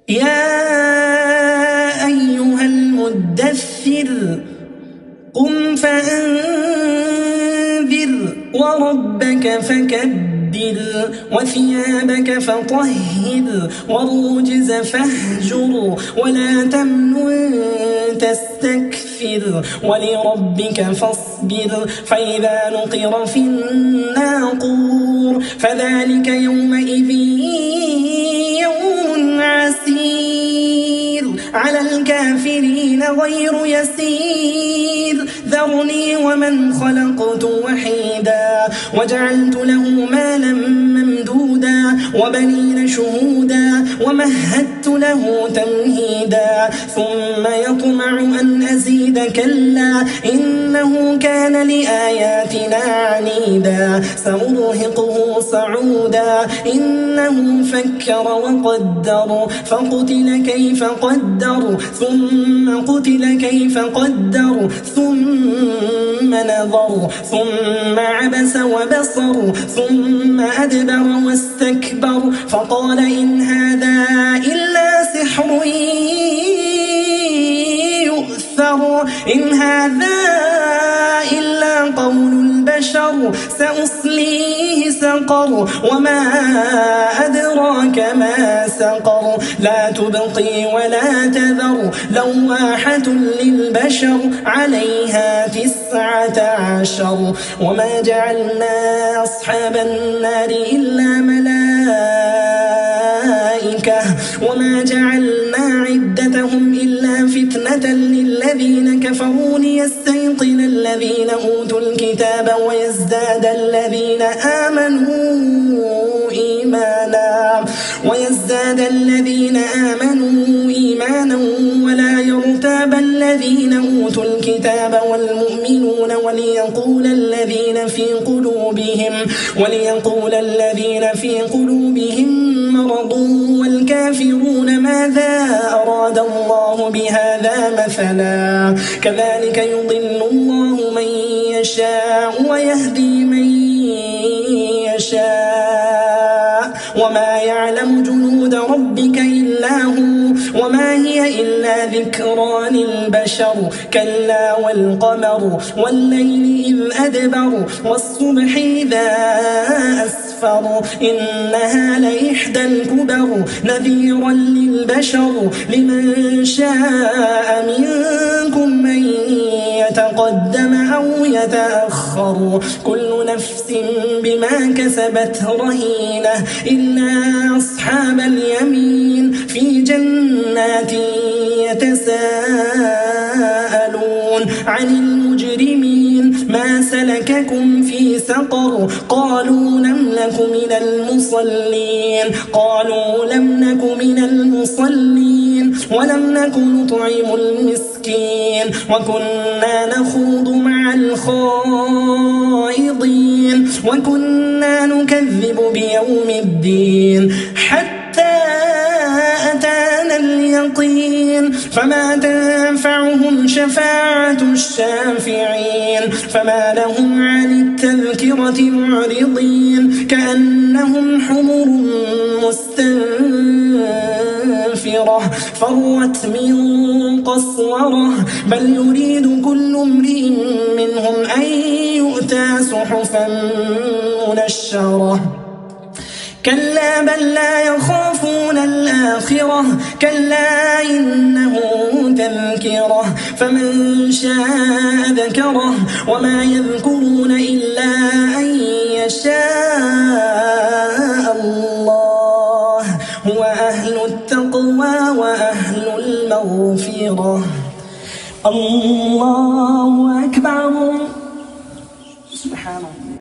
يا أيها المدثر قم فأنذر وربك فكبر وثيابك فطهر والرجز فاهجر ولا تمنن تستكثر ولربك فاصبر فإذا نقر في الناقور فذلك يومئذ يوم عسير على الكافرين غير يسير ذرني ومن خلقت وحيدا وجعلت له مالا ممدودا وبنين شهودا ومهدت له تمهيدا ثم يطمع أن أزيد كلا إنه كان لآياتنا عنيدا سأرهقه صعودا إنه فكر وقدر فقتل كيف قدر ثم قتل كيف قدر ثم نظر ثم عبس وبصر ثم أدبر واستكبر فقال إن هذا إلا سحر يؤثر إن هذا إلا قول البشر سأصليه سقر وما أدراك ما سقر لا تبقي ولا تذر لواحة للبشر عليها 19 وما جعلنا أصحاب النار إلا ملائكة وما جعلنا عدتهم إلا فتنة للذين كفروا ليستيقن الذين أوتوا الكتاب ويزداد الذين آمنوا إيمانا ولا يرتاب الذين أوتوا الكتاب والمؤمنون وليقول الذين في قلوبهم مرض والكافرون ماذا أراد الله بهذا مثلا كذلك يضل الله من يشاء ويهدي من يشاء وما يعلم جنود ربك إلا هو وما هي إلا ذكرى للبشر كلا والقمر والليل إذ أدبر والصبح إذا أسفر إنها لإحدى الكبر نذيرا للبشر لمن شاء منكم من يتقدم أو يتأخر كل نفس بما كسبت رهينة إلا أصحاب اليمين في جنات يتساءلون عن المجرمين ما سلككم في سقر قالوا لم نك من المصلين قالوا لم نك من المصلين ولم نك نطعم المسكين وكنا نخوض مع الخائضين وكنا نكذب بيوم الدين حتى أتانا اليقين فما تنفعهم شفاعة الشافعين فما لهم عن التذكرة معرضين كأنهم حمر مستنفرة فرت من قسورة بل يريد كل امرئ منهم أن يؤتى صحفا منشرة كلا بل لا يخافون الآخرة كلا إنه تذكرة فمن شاء ذكره وما يذكرون إلا أن يشاء الله هو أهل التقوى وأهل المغفرة الله أكبر سبحان الله.